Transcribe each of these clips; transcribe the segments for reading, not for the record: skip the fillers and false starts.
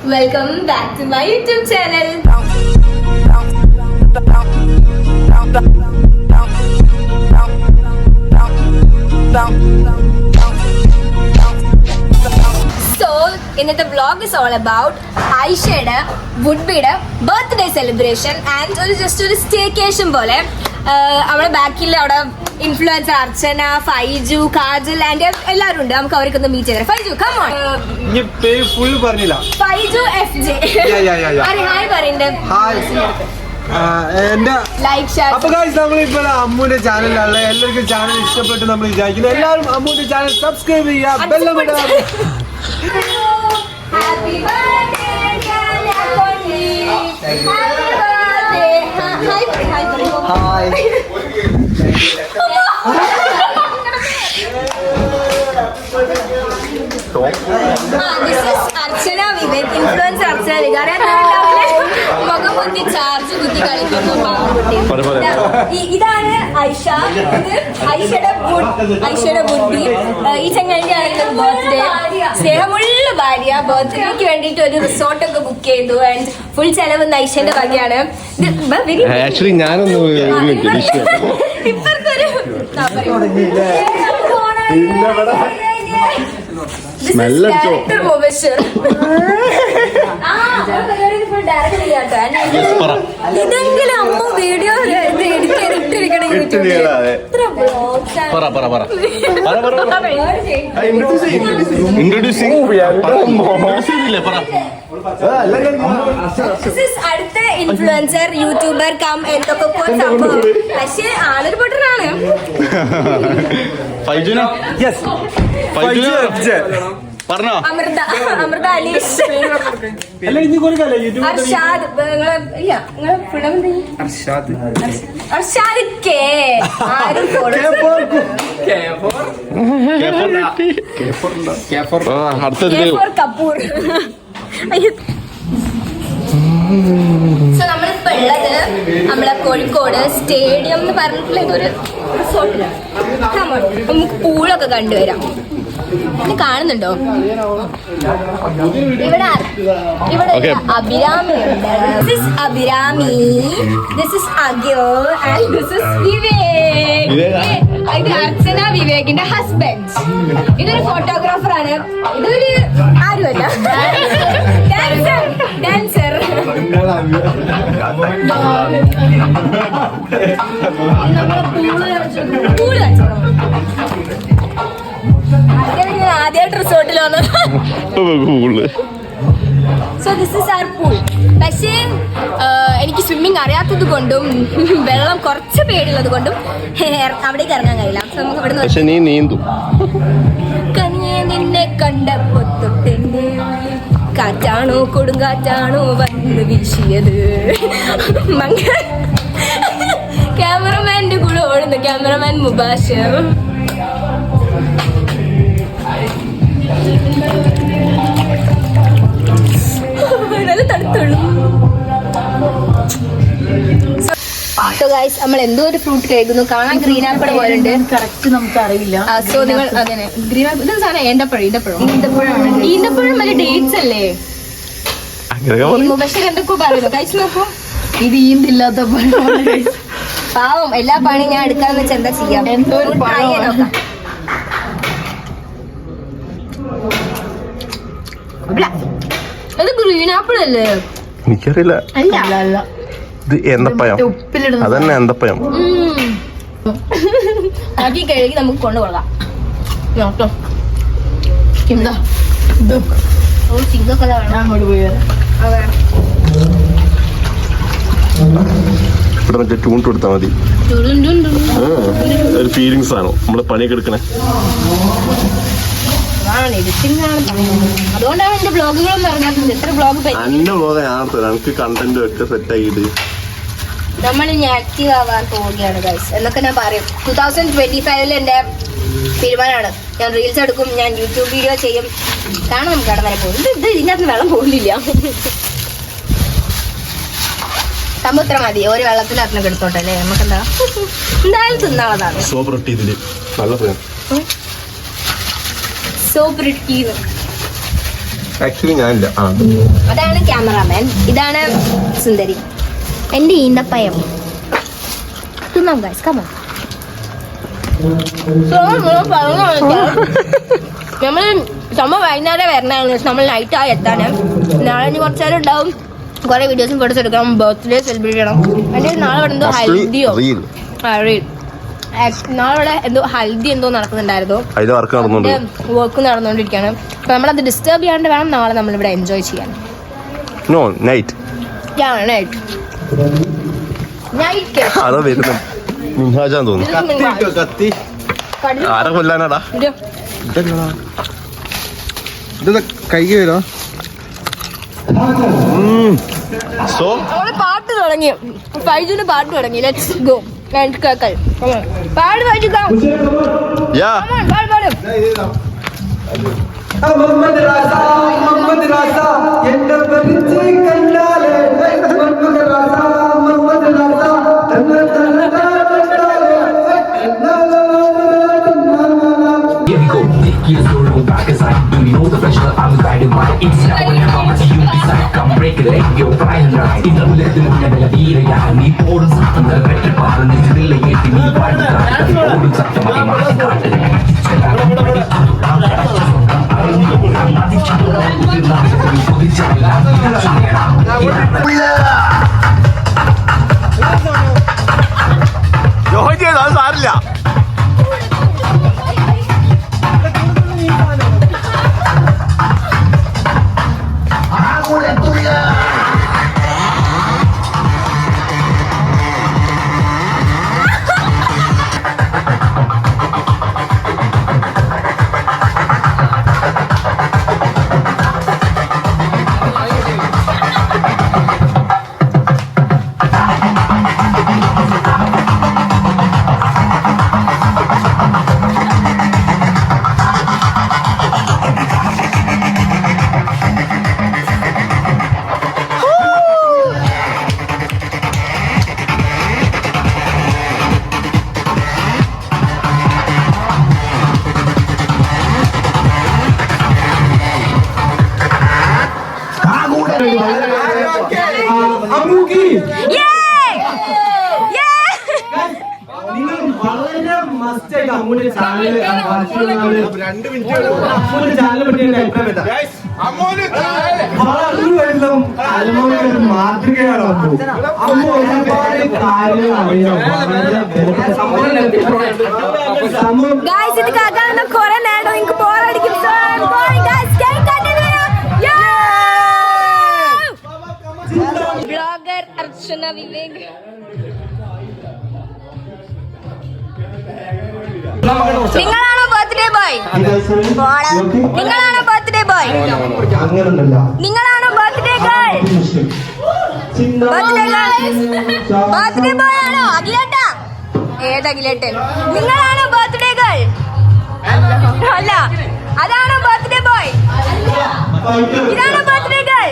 Welcome back to my YouTube channel. So, ഇന്നത്തെ vlog is all about ഐഷയുടെ വുഡ്ബിയുടെ birthday celebration and ഒരു staycation പോലെ. അവിടെ ബാക്കിൽ അവിടെ ഇൻഫ്ലുവൻസർ അർച്ചന, ഫൈജു, കാജൽ ആൻഡ് എല്ലാവരും ഉണ്ട്. നമുക്ക് അവർക്ക് ഒന്ന് മീറ്റ് ചെയ്തേ. Faiju come on. Faiju FJ. Hi പറയണ്ടേ. അപ്പൊ നമ്മളിപ്പോ അമ്മൂന്റെ ചാനലിലുള്ള എല്ലാവർക്കും ചാനൽ ഇഷ്ടപ്പെട്ട് നമ്മൾ വിചാരിക്കുന്നു. എല്ലാവരും അമ്മൂന്റെ ചാനൽ സബ്സ്ക്രൈബ് ചെയ്യുക, ബെല്ലും ഇടുക. Happy birthday hi. This is Archana Vivek, influencer Archana Vivek. അറിയാം, മുഖം കുത്തി ചാർജ് കുത്തി കളിക്കുന്നു. ഇതാണ് ഐഷ. ഇത് ഐഷയുടെ ബുദ്ധി. ഈ ചങ്ങാതിന്റെ ആണെങ്കിൽ ബർത്ത്ഡേ. സ്നേഹമുള്ള ഭാര്യ ബർത്ത്ഡേക്ക് വേണ്ടിട്ട് ഒരു റിസോർട്ടൊക്കെ ബുക്ക് ചെയ്തു. ആൻഡ് ഫുൾ ചെലവ് ഐഷന്റെ വകയാണ്. ആക്ച്വലി ഞാനൊന്ന് ഇവർക്കൊരു ഇതെങ്കിലും അമ്മ വീഡിയോ അടുത്ത ഇൻഫ്ലുവൻസർ യൂട്യൂബർ കം എന്തൊക്കെ സംഭവം. പക്ഷെ ആളൊരു പൊട്ടനാണ്. അമൃത അലീഷ് അർഷാദ്. അർഷാദ് കെ ആരും കപൂർ. സോ നമ്മളിപ്പോ ഉള്ളത് നമ്മളെ കോഴിക്കോട് സ്റ്റേഡിയം എന്ന് പറഞ്ഞിട്ടുള്ള ഇതൊരു റിസോർട്ടിലാണ്. നമുക്ക് പൂളൊക്കെ കണ്ടുവരാം. ഇത് കാണുന്നുണ്ടോ? ഇവിടെ അഭിരാമി ഉണ്ട്. This is Abhirami, this is അഗ്യോ ആൻഡ് ദിസ് ഇസ് വിവേക്. ഇത് അർച്ചന വിവേകിന്റെ ഹസ്ബൻഡ്. ഇതൊരു ഫോട്ടോഗ്രാഫർ ആണ്. ഇതൊരു ആരുമല്ല, ഡാൻസർ. ആദ്യമായിട്ട് റിസോർട്ടിൽ വന്നത്. So this is our pool. പക്ഷേ എനിക്ക് സ്വിമ്മിങ് അറിയാത്തത് കൊണ്ടും വെള്ളം കുറച്ച് പേടിയുള്ളത് കൊണ്ടും അവിടേക്ക് ഇറങ്ങാൻ കഴിയില്ല. സോ നമുക്ക് ഇവിടെ നീന്തും. കനിയെ നിന്നെ കണ്ടപ്പോ തൊട്ടെന്നെ കാറ്റാണോ കൊടുങ്കാറ്റാണോ വന്ന് വീശിയത്. ക്യാമറമാന്റെ കൂടെ ഓടുന്നു ക്യാമറമാൻ മുബാഷർ. നല്ല തണുത്തുള്ളൂ. സോ ഗൈസ്, നമ്മൾ എന്തോ ഒരു ഫ്രൂട്ട് കഴിക്കുന്നു. കാണാൻ ഗ്രീൻ ആപ്പിൾ പോലെ ഉണ്ട്. കറക്റ്റ് നമുക്ക് അറിയില്ല. സോ നിങ്ങൾ അങ്ങനെ ഗ്രീൻ ആപ്പിൾ ഇത് സാധനം ഈന്തപ്പഴം വല്ല ഡേറ്റ്സ് അല്ലേ? മുബഷർ എന്തൊക്കെ പറയുന്നു. കഴിച്ചു നോക്കൂ. ഇത് ഈന്തില്ലാത്ത പാവം. എല്ലാ പണിയും ഞാൻ എടുക്കാന്ന് വെച്ചാൽ എന്താ ചെയ്യാം. എന്തോ ഒരു നോക്കാം. ഇത് ഗ്രീൻ ആപ്പിൾ അല്ലേ? എനിക്കറിയില്ല. അല്ല, ഇത് എന്തപ്പഴം. അതന്നെ എന്തപ്പഴം. ആക്കി കഴുകി നമുക്ക് കൊണ്ടുപോകാം. നോട്ടോ എന്താ ചിങ്കൊക്കെ അങ്ങോട്ട് പോയി ഇവിടെ മറ്റേ ട്യൂൺ കൊടുത്താൽ മതി. ഒരു ഫീലിങ്സ് ആണോ നമ്മള് പണിയൊക്കെ എടുക്കണേ. അതുകൊണ്ടാണ് എന്റെ ബ്ലോഗുകളൊന്നും ഇറങ്ങാത്തത്. എത്ര ബ്ലോഗ് എന്റെ ബ്ലോഗ് എനിക്ക് കണ്ടന്റ് ഒക്കെ സെറ്റ് ആക്കിയിട്ട് നമ്മൾ ഇനി ആക്റ്റീവ് ആവാൻ പോവുകയാണ് ഗൈസ് എന്നൊക്കെ ഞാൻ പറയും. 2025 എന്റെ തീരുമാനമാണ്. ഞാൻ റീൽസ് എടുക്കും, ഞാൻ യൂട്യൂബ് വീഡിയോ ചെയ്യും. കാണാൻ നമുക്ക് അവിടെ വരെ പോകും. ഇത് ഇതിനകത്ത് വെള്ളം പോകില്ല. സമുദ്രം മതി. ഒരു വെള്ളത്തിനകത്ത് എടുത്തോട്ടെ അല്ലേ? നമുക്കെന്താ എന്തായാലും തിന്നാളതാണ്. So pretty. ആക്ച്വലി ഞാനില്ല. ആ അതാണ് ക്യാമറാമാൻ, ഇതാണ് സുന്ദരി, എന്റെ ഈന്തപ്പയം. തിന്നാം ഗൈസ്, കമോൺ. നമ്മൾ വൈകുന്നേരം വരണമായിരുന്നു, നമ്മൾ നൈറ്റായി എത്താന്. നാളെ ഇനി കുറച്ച് നേരം ഉണ്ടാവും, കുറെ വീഡിയോസും ഫോട്ടോസ് എടുക്കണം, ബർത്ത്ഡേ സെലിബ്രേറ്റ് ചെയ്യണം. എൻ്റെ നാളെ ഇവിടെ എന്തോ ഹൽദിയോ നാളെ ഇവിടെ എന്തോ ഹൽദി എന്തോ നടക്കുന്നുണ്ടായിരുന്നു, വർക്ക് നടന്നുകൊണ്ടിരിക്കുകയാണ്. അപ്പൊ നമ്മളത് ഡിസ്റ്റർബ് ചെയ്യാണ്ട് വേണം നാളെ നമ്മളിവിടെ എൻജോയ് ചെയ്യാൻ. നൈറ്റ് തോന്നുന്നു. ആരെ കൊല്ലാനാടാ? കൈക്ക് വരോ? സോ പാട്ട് തുടങ്ങി, ഫൈജുന് പാട്ട് തുടങ്ങി. Let's go. പാട് ഫൈജു, പാടും. മുഹമ്മദ് റാസ എന്റെ പരിചയ കണ്ടാലേ Muhammad Raza Years old, go back aside. Do you know the pressure I'm guided by? It's now or never, but you decide. Come break it, let your pride and rise. In the bullet, the moon, and the ira. Ni porum sattam, the better part, and the still a yet, ni part of the porum sattam, I must start it. സാരില്ല. വളരെ മസ്റ്റായിട്ട് അമ്മൂന്റെ channel ചാനലിനെ പറ്റി എന്റെ അഭിപ്രായം മാതൃകയാണ്. അമ്മ ഒരുപാട് കാര്യങ്ങൾ അറിയാം. കുറെ നേരം എനിക്ക് ബോറടിക്കും. ബ്ലോഗർ അർച്ചന വിവേക്. നിങ്ങളാണോ ബർത്ത്ഡേ ബോയ്? നിങ്ങളാണോ ബർത്ത്ഡേ ബോയ്? നിങ്ങളാണോ ബർത്ത്ഡേ ഗേൾ? ബർത്ത്ഡേ ബോയ് ആണോ അഖിലേട്ടാ? ഏത് അഖിലേട്ടൻ? നിങ്ങളാണോ ബർത്ത്ഡേ ഗേൾ? അല്ല, അതാണോ ബർത്ത്ഡേ ബോയ്? ഇതാണോ ബർത്ത്ഡേ ഗേൾ?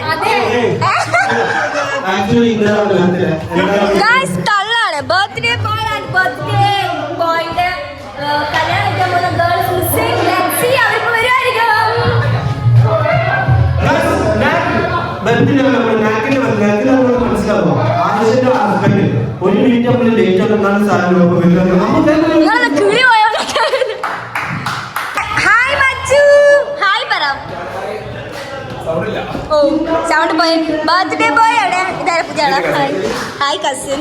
ഗൈസ് തള്ളാണ്. ബർത്ത്ഡേ ബോയ് ആൻഡ് ബർത്ത്ഡേ ബോയിന്റെ കല്യാണം കഴിക്കാൻ പോകുന്ന ഗേൾസ് മിസ്സിംഗ്. ലെറ്റ്സ് സീ അവർക്ക് വരുമായിരിക്കും. മനസ്സിലാവും. ആദിശന്റെ ഹസ്ബൻഡ് ഒരു മിനിറ്റ് ലേറ്റ് ആണെന്നാണ് സാറിന് കിളി പോയോ? ഹായ് മച്ചു, ഹായ് പറ. ഓ സൗണ്ട് പോയി. ബർത്ത്ഡേ ബോയ് ആണ്. ഇതാരെ പൂജാണ്. Hi hi cousin.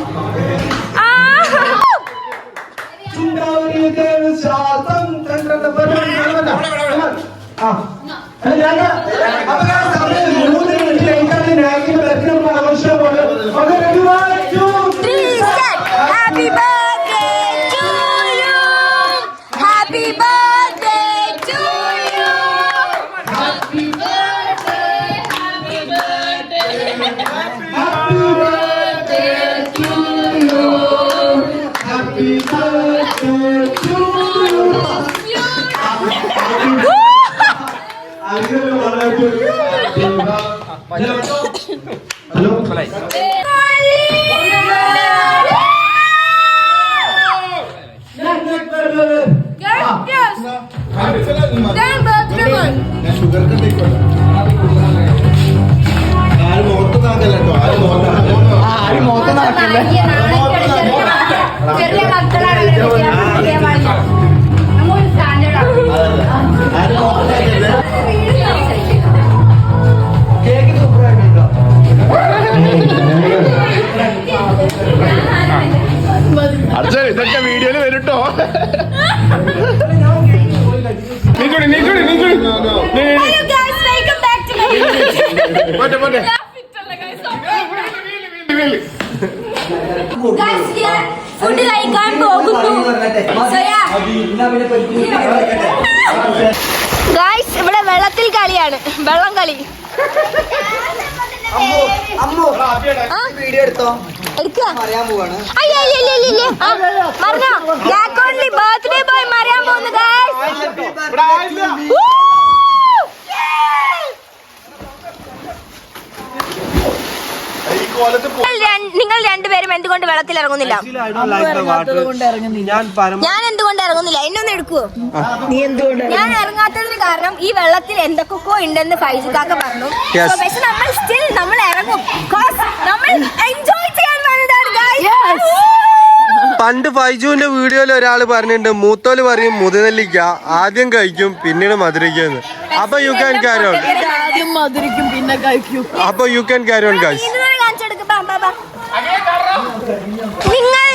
Happy birthday to you. Happy birthday to you. Happy birthday. Happy birthday. Happy birthday to you. Happy birthday to you. Hello Yes. Then birthday boy. ചെറിയ മക്കളാണ് നമ്മൾ standard Arjun ഇതൊക്കെ വീഡിയോയിൽ വരട്ടോ. Food കഴിക്കാൻ പോകുന്നു. ഗായ്സ് ഇവിടെ വെള്ളത്തിൽ കളിയാണ്, വെള്ളം കളി. ബർത്ത്ഡേ ബോയ് മറിയാൻ പോകുന്നു നിങ്ങൾ രണ്ടുപേരും എന്തുകൊണ്ട് വെള്ളത്തിൽ ഇറങ്ങുന്നില്ല? ഞാൻ എന്തുകൊണ്ട് ഇറങ്ങുന്നില്ല? എന്നൊന്ന് എടുക്കുവോ? ഞാൻ ഇറങ്ങാത്തതിന് കാരണം ഈ വെള്ളത്തിൽ എന്തൊക്കെയോ ഉണ്ടെന്ന് ഫൈസുകാക്ക പറഞ്ഞു. പക്ഷെ നമ്മൾ ഇറങ്ങും. നമ്മൾ എൻജോയ് ചെയ്യാൻ വന്നതാണ് guys. പണ്ട് ഫൈജുവിന്റെ വീഡിയോയിൽ ഒരാൾ പറഞ്ഞിട്ടുണ്ട്, മൂത്തോല് പറയും മുതനെല്ലിക്ക ആദ്യം കഴിക്കും പിന്നീട് മധുരിക്കുന്നു. അപ്പൊ യു ക്യാൻ ക്യാരി ഓൺ. ആദ്യം മധുരിക്കും പിന്നെ കഴിക്കും. അപ്പൊ you can carry on guys. നിങ്ങൾ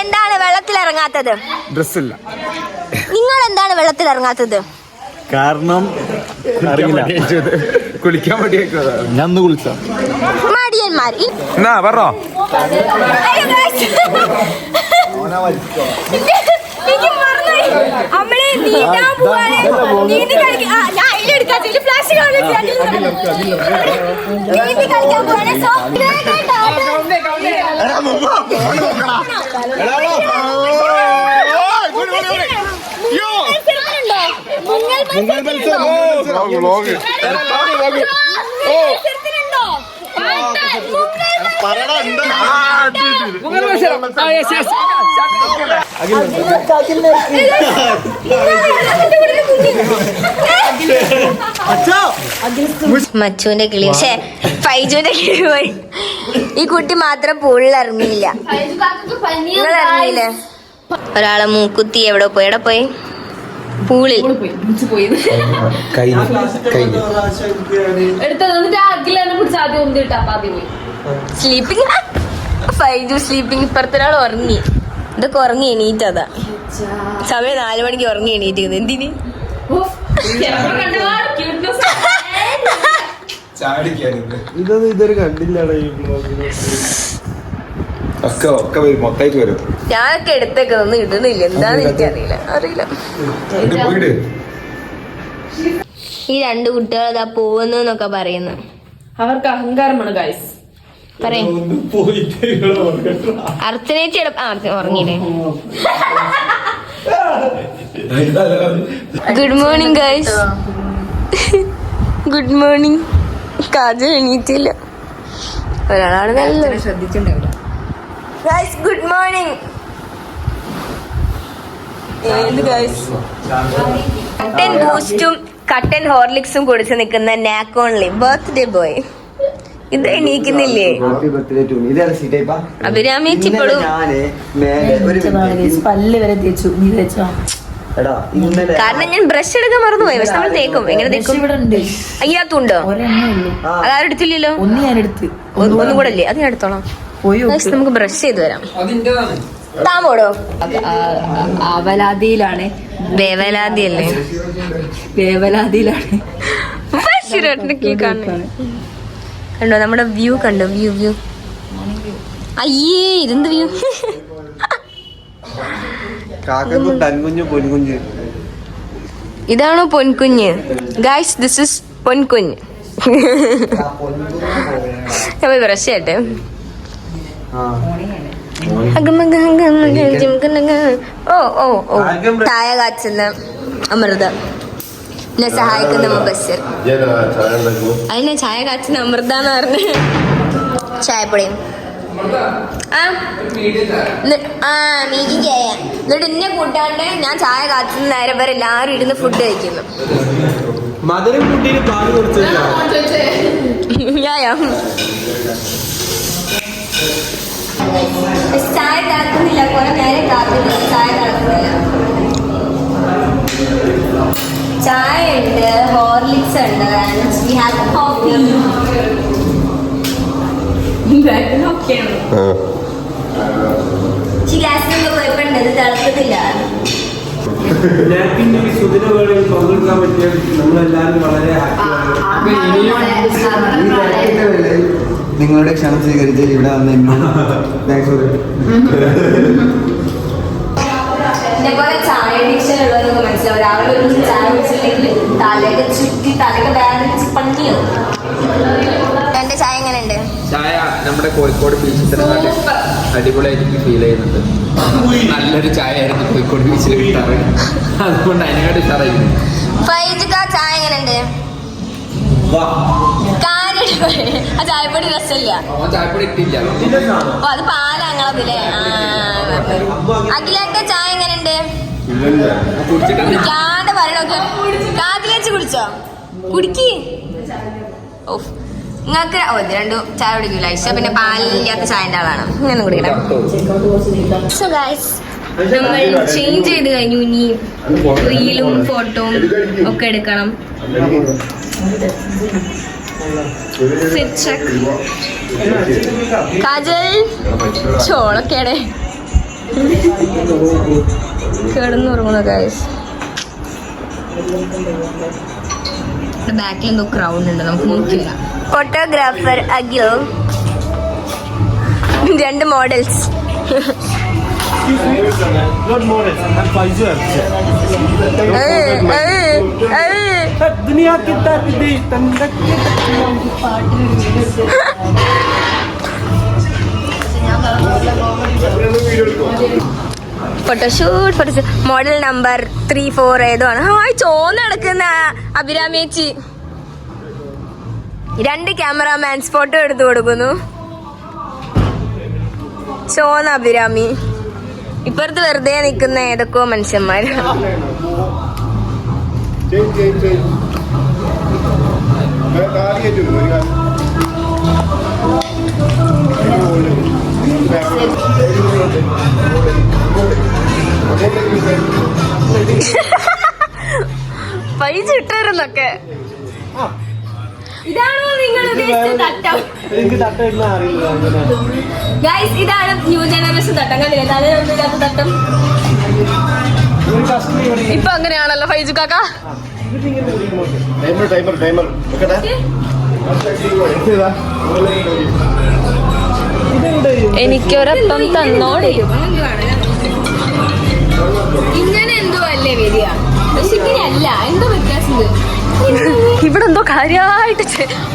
എന്താണ് വെള്ളത്തിൽ ഇറങ്ങാത്തത്? ഡ്രസ്സില്ല. നിങ്ങൾ എന്താണ് വെള്ളത്തിൽ ഇറങ്ങാത്തത്? കാരണം കുളിക്കാൻ ഞാൻ കുളിച്ച മടിയന്മാർ. എന്നാ പറഞ്ഞോ. നമ്മള് നീന്താൻ പോവാണ്. നീന്തി കളിക്കാൻ നീന്തി കളിക്കാൻ പോവാണ്. സോ മച്ചുവിന്റെ കിളി, പക്ഷേ ഫൈജുവിന്റെ കിളി പോയി. ഈ കുട്ടി മാത്രം പൂളിൽ ഇറങ്ങിയില്ല. നിങ്ങൾ ഇറങ്ങിയില്ലേ? ഒരാളെ മൂക്കുത്തി എവിടെ പോയി? എവിടെ പോയി? പൂളിൽ. സ്ലീപ്പിംഗ്. ഫൈജു സ്ലീപ്പിംഗ്. ഇപ്പുറത്തൊരാൾ ഉറങ്ങി. ഇതൊക്കെ ഉറങ്ങി എണീറ്റതാ. സമയം 4 മണിക്ക് ഉറങ്ങി എണീറ്റത്. എന്തിന്? ഇതൊരു കണ്ടില്ലാടാ ഈ ബ്ലോഗില്. ഒക്കെ മൊത്തമായിട്ട് വരും. ഞാനൊക്കെ എടുത്തേക്കൊന്നും ഇടുന്നില്ല. എന്താന്ന് എനിക്കറിയില്ല. അറിയില്ല. ഈ 2 കുട്ടികൾ അതാ പോകുന്നൊക്കെ പറയുന്നു. അവർക്ക് അഹങ്കാരമാണ് ഗൈസ്. പറയും അർച്ചനേച്ചിയുടെ ഉറങ്ങിയില്ലേ? Good morning guys. Good morning. Kajal എണീറ്റില്ല. ഒരാളാണ് നല്ല ശ്രദ്ധിച്ചിട്ടുണ്ടാവില്ല. Guys good morning. കട്ടൻ ബൂസ്റ്റും കട്ടൻ ഹോർലിക്സും കുടിച്ച് നിൽക്കുന്ന നാക്കോൺലി ബർത്ത്ഡേ ബോയ്. ഇത് എണീക്കുന്നില്ലേ? അഭിരാമിച്ചിപ്പോഴും പല്ല് വരെ തേച്ചു. നീ തേച്ചോ? കാരണം ഞാൻ ബ്രഷ് എടുക്കാൻ മറന്നുപോയി. പക്ഷെ നമ്മൾ തേക്കും. എങ്ങനെ തേക്കും? അതിനകത്തുണ്ടോ? അതാരും എടുത്തില്ലല്ലോ. ഒന്ന് ഞാൻ എടുത്ത്. ഒന്നും കൂടെ അല്ലേ? അത് ഞാൻ എടുത്തോളാം. നമുക്ക് ബ്രഷ് ചെയ്ത് വരാം. താമോടോ? അവലാദിയിലാണ്. വേവലാദിയല്ലേ? വേവലാദിയിലാണ്. കണ്ടോ നമ്മുടെ വ്യൂ? കണ്ടോ വ്യൂ? അയ്യേ ഇതെന്ത് വ്യൂ? ഇതാണോ പൊൻകുഞ്ഞ്? ഗൈസ് ദിസ് ഇസ് പൊൻകുഞ്ഞ്. ഞാൻ പോയി ബ്രഷ് ചെയ്യട്ടെ. ഓ ചായ കാച്ചുന്ന അമൃത എന്നെ സഹായിക്കുന്ന മുബസ്സിർ. അതിനെ ചായ കാച്ചുന്ന അമൃത എന്ന് പറഞ്ഞ ചായപ്പൊടിയും മീറ്റിംഗ് ചായ. എന്നിട്ട് എന്നെ കൂട്ടാണ്ട് ഞാൻ ചായ കാച്ചുന്ന നേരം വരെ എല്ലാവരും ഇരുന്ന് ഫുഡ് കഴിക്കുന്നു. മധുരം കൂട്ടിയിട്ട് പാല് കൊടുത്തില്ല. ചായ തിളക്കുന്നില്ല, കുറെ നേരം കാത്തില്ല, ചായ തിളക്കുന്നില്ല. ചായ ഉണ്ട്, ഹോർലിക്സ് ഉണ്ട്, we have coffee. ഗ്ലാസിനൊക്കെ കുഴപ്പമുണ്ട്, ഇത് തിളക്കുന്നില്ല. പങ്കെടുക്കാൻ പറ്റിയ നമ്മളെല്ലാവരും വളരെ നിങ്ങളുടെ ക്ഷണം സ്വീകരിച്ച് ഇവിടെ വന്ന് താങ്ക്സ് ഫോർ ഇതേപോലെ ചായ അഡിക്ഷൻ ഉള്ളവരൊക്കെ മനസ്സിലാവും. രാവിലെ ഒരു ചായ കുടിച്ചില്ലെങ്കിൽ തലയൊക്കെ ചുറ്റി തലയൊക്കെ വേദനിച്ച് പണിയാവും. എന്റെ ചായ എങ്ങനെയുണ്ട്? ചായ നമ്മുടെ കോഴിക്കോട് ബീച്ചിൽ അടിപൊളിയായിട്ട് ഫീൽ ചെയ്യുന്നുണ്ട്. നല്ലൊരു ചായ ആയിരുന്നു കോഴിക്കോട് ബീച്ചിൽ കിട്ടാറ്, അതുകൊണ്ട് അതിനെക്കാട്ട് ഉഷാറായിരുന്നു. ഫൈജുക ചായ എങ്ങനെയുണ്ട്? ആ ചായപ്പൊടി രസമില്ല. ചായപ്പൊടി ഇട്ടില്ല. ഓ അത് പാലാങ്ങളതില്ലേ. അഖിലേക്ക ചായ എങ്ങനെയുണ്ട്? കുടിക്കാണ്ട് പറയണോക്കെ കാതിൽ വെച്ച് കുടിച്ചോ? കുടിക്ക്. ഓ നിങ്ങൾക്ക് ഇത് രണ്ടും ചായ കുടിക്കൂല. ഇഷ്ട പിന്നെ പാലില്ലാത്ത ചായന്റെ ആളാണ്. ഇങ്ങനെ കുടിക്കണം. സോ ഗൈസ് നമ്മൾ ചേഞ്ച് ചെയ്ത് കഴിഞ്ഞു. ഇനി റീലും ഫോട്ടോയും ഒക്കെ എടുക്കണം. കാജൽ ചോളക്കേടെ കിടന്നുറങ്ങുന്ന ഗൈസ്. ബാക്കിൽ എന്തോ ക്രൗഡ് ഉണ്ട്, നമുക്ക് നോക്കില്ല. ഫോട്ടോഗ്രാഫർ അഖിൽ, രണ്ട് മോഡൽസ്. ഫോട്ടോഷൂട്ട് മോഡൽ നമ്പർ 34 ഏതോ ആണ്. ഹായ് ചോന്ന് നടക്കുന്ന അഭിരാമേച്ചി. രണ്ട് ക്യാമറാമാൻസ് ഫോട്ടോ എടുത്തു കൊടുക്കുന്നു. ചോന്ന അഭിരാമി. ഇപ്പുറത്ത് വെറുതെ നിൽക്കുന്ന ഏതൊക്കെയോ മനുഷ്യന്മാർ. പൈസ ഇട്ടിരുന്നൊക്കെ. ഇതാണോ നിങ്ങൾ ഉദ്ദേശിച്ച തട്ടം? ഗൈസ് ഇതാണ് ന്യൂ ജനറേഷൻ തട്ടം. കണ്ടില്ലേ തലയില്ലാത്ത തട്ടം. ഇപ്പൊ അങ്ങനെയാണല്ലോ ഫൈജു കാക്ക. എനിക്കൊരപ്പം തന്നോളി. ഇങ്ങനെ എന്തോ അല്ലേ വരിക, പക്ഷെ ഇങ്ങനെയല്ല. എന്തോ വ്യത്യാസം ഇവിടെ. എന്തോ കാര്യമായിട്ട്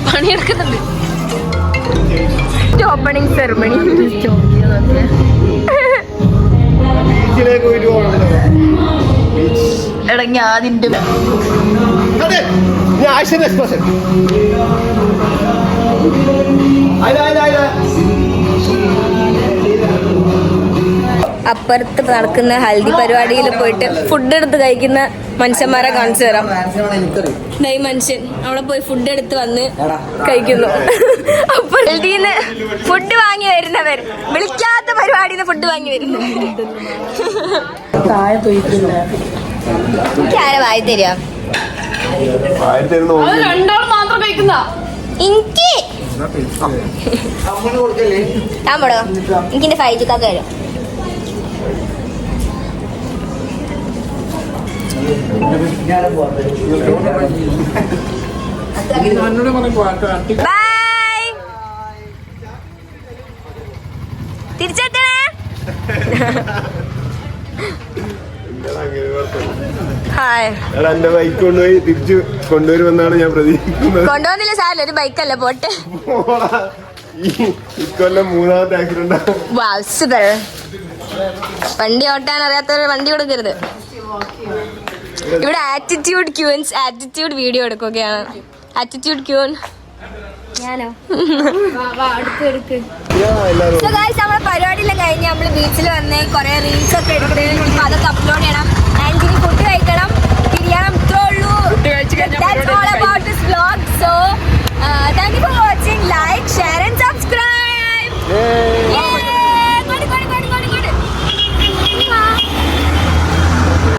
പണിയെടുക്കുന്നുണ്ട്. Opening ceremony. ഇടങ്ങി അതിന്റെ അപ്പുറത്ത് നടക്കുന്ന ഹൽദി പരിപാടിയിൽ പോയിട്ട് ഫുഡ് എടുത്ത് കഴിക്കുന്ന മനുഷ്യന്മാരെ കാണിച്ചു തരാം. ഈ മനുഷ്യൻ അവിടെ പോയി ഫുഡ് എടുത്ത് വന്ന് കഴിക്കുന്നു. അപ്പൊ ഹൽദിന്ന് ഫുഡ് വാങ്ങി വരുന്നവർ, വിളിക്കാത്ത പരിപാടിന്ന് ഫുഡ് വാങ്ങി വരുന്നവർ. എനിക്ക് ആരെ വായി തരിക? രണ്ടാളും മാത്രം കഴിക്കുന്ന എനിക്ക് നമ്മടോ എനിക്കിന്റെ ഫൈജുക്കാക്ക വരും. ബൈ. തിരിച്ചെത്തണേ. എന്റെ ബൈക്ക് കൊണ്ടുപോയി തിരിച്ചു കൊണ്ടുവരുമെന്നാണ് ഞാൻ പ്രതീക്ഷിക്കുന്നത്. കൊണ്ടുവന്നില്ല സാറില്ല, ഒരു ബൈക്കല്ല പോട്ടെ. ഇക്കൊല്ലം 3ാമത്തെ ആക്സിഡന്റ്. വണ്ടി ഓട്ടാൻ അറിയാത്തവർ വണ്ടി കൊടുക്കരുത്. ഇവിടെ ആറ്റിറ്റ്യൂഡ് ക്യൂൻസ് ആറ്റിറ്റ്യൂഡ് വീഡിയോ എടുക്കുകയാണ്. ആറ്റിറ്റ്യൂഡ് ക്യൂൻ ഞാനോ? നമ്മളെ പരിപാടിയെല്ലാം കഴിഞ്ഞ് നമ്മള് ബീച്ചിൽ വന്ന് കുറെ റീൽസ് ഒക്കെ എടുത്ത് അതൊക്കെ അപ്ലോഡ് ചെയ്യണം. ആൻഡ് ഇനി ഫുഡ് കഴിക്കണം, തിരിയണം. ഇത്രേ ഉള്ളൂ. That's all about this vlog. So